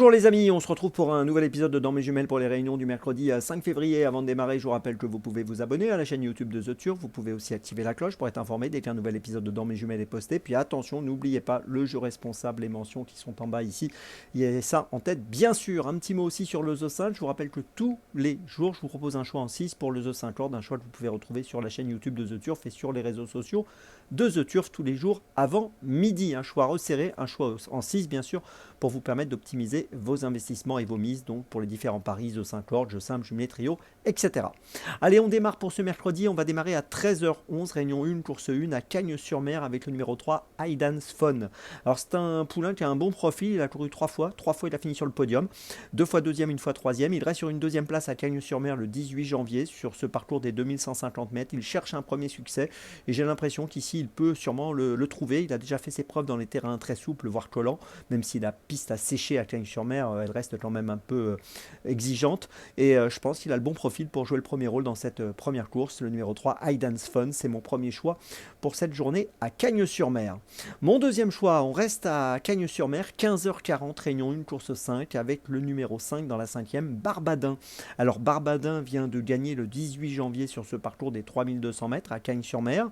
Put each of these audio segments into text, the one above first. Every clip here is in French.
Bonjour les amis, on se retrouve pour un nouvel épisode de Dans mes jumelles pour les réunions du mercredi 5 février. Avant de démarrer, je vous rappelle que vous pouvez vous abonner à la chaîne YouTube de The Turf. Vous pouvez aussi activer la cloche pour être informé dès qu'un nouvel épisode de Dans mes jumelles est posté. Puis attention, n'oubliez pas le jeu responsable, les mentions qui sont en bas ici. Il y a ça en tête, bien sûr. Un petit mot aussi sur le The 5. Je vous rappelle que tous les jours, je vous propose un choix en 6 pour le The 5 Lord. Un choix que vous pouvez retrouver sur la chaîne YouTube de The Turf et sur les réseaux sociaux de The Turf tous les jours avant midi. Un choix resserré, un choix en 6 bien sûr, pour vous permettre d'optimiser vos investissements et vos mises donc pour les différents paris, The 5 Lord, jeu simple, jumelé, trio, etc. Allez, on démarre pour ce mercredi. On va démarrer à 13h11, réunion 1, course 1 à Cagnes-sur-Mer avec le numéro 3, Aidan's Fun. Alors c'est un poulain qui a un bon profil, il a couru 3 fois il a fini sur le podium, 2 fois deuxième, 1 fois troisième. Il reste sur une deuxième place à Cagnes-sur-Mer le 18 janvier sur ce parcours des 2150 mètres. Il cherche un premier succès et j'ai l'impression qu'ici il peut sûrement le trouver. Il a déjà fait ses preuves dans les terrains très souples, voire collants, même si la piste a séché à Cagnes-sur-Mer, elle reste quand même un peu exigeante et je pense qu'il a le bon profil pour jouer le premier rôle dans cette première course. Le numéro 3, Aidan's Fun, c'est mon premier choix pour cette journée à Cagnes-sur-Mer. Mon deuxième choix, on reste à Cagnes-sur-Mer, 15h40, réunion 1, course 5 avec le numéro 5 dans la cinquième, Barbadin. Alors Barbadin vient de gagner le 18 janvier sur ce parcours des 3200 mètres à Cagnes-sur-Mer.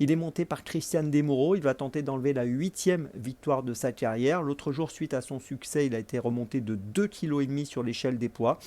Il est monté par Christian Desmoureaux, il va tenter d'enlever la 8e victoire de sa carrière. L'autre jour, suite à son succès, il a été remonté de 2,5 kg sur l'échelle des poids.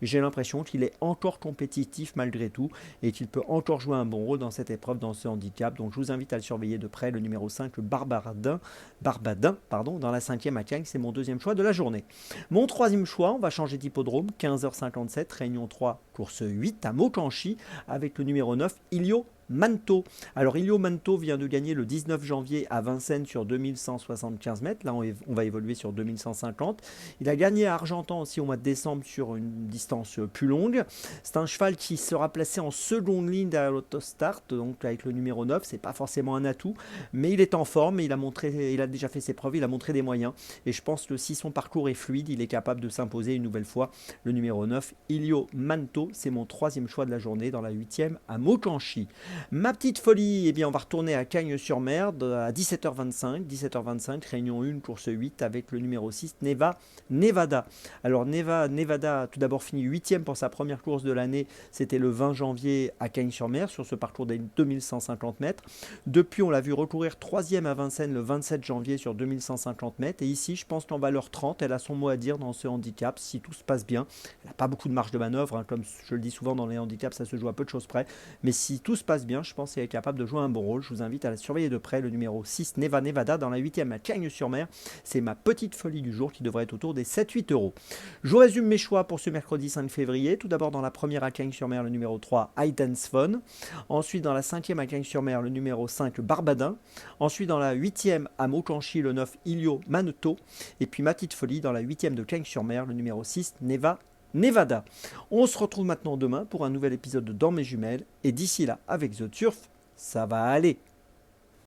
J'ai l'impression qu'il est encore compétitif malgré tout et qu'il peut encore jouer un bon rôle dans cette épreuve, dans ce handicap. Donc je vous invite à le surveiller de près, le numéro 5, le Barbadin, dans la 5e à Cagnes, c'est mon deuxième choix de la journée. Mon troisième choix, on va changer d'hippodrome, 15h57, réunion 3, course 8 à Mokanchy avec le numéro 9, Ilio Manto. Alors Ilio Manto vient de gagner le 19 janvier à Vincennes sur 2175 mètres. Là on va évoluer sur 2150. Il a gagné à Argentan aussi au mois de décembre sur une distance plus longue. C'est un cheval qui sera placé en seconde ligne derrière l'autostart, donc avec le numéro 9. C'est pas forcément un atout, mais il est en forme, il a déjà fait ses preuves, il a montré des moyens. Et je pense que si son parcours est fluide, il est capable de s'imposer une nouvelle fois. Le numéro 9, Ilio Manto, c'est mon troisième choix de la journée dans la 8e à Mokanchy. Ma petite folie, eh bien on va retourner à Cagnes-sur-Mer à 17h25, réunion 1, course 8 avec le numéro 6, Nevada. Alors Nevada a tout d'abord fini 8e pour sa première course de l'année, c'était le 20 janvier à Cagnes-sur-Mer sur ce parcours des 2150 mètres. Depuis, on l'a vu recourir 3e à Vincennes le 27 janvier sur 2150 mètres et ici, je pense qu'en valeur 30, elle a son mot à dire dans ce handicap si tout se passe bien. Elle n'a pas beaucoup de marge de manœuvre, hein, comme je le dis souvent dans les handicaps, ça se joue à peu de choses près, mais si tout se passe bien, je pense qu'elle est capable de jouer un bon rôle. Je vous invite à la surveiller de près, le numéro 6, Nevada, dans la 8e à Cagnes-sur-Mer. C'est ma petite folie du jour qui devrait être autour des 7-8 euros. Je vous résume mes choix pour ce mercredi 5 février. Tout d'abord dans la première à Cagnes-sur-Mer, le numéro 3, Aidan's Fun. Ensuite dans la 5e à Cagnes-sur-Mer, le numéro 5, Barbadin. Ensuite dans la 8e à Mokanchy, le 9, Ilio Manto. Et puis ma petite folie dans la 8e de Cagnes-sur-Mer, le numéro 6, Nevada. On se retrouve maintenant demain pour un nouvel épisode de Dans mes jumelles. Et d'ici là, avec The Turf, ça va aller.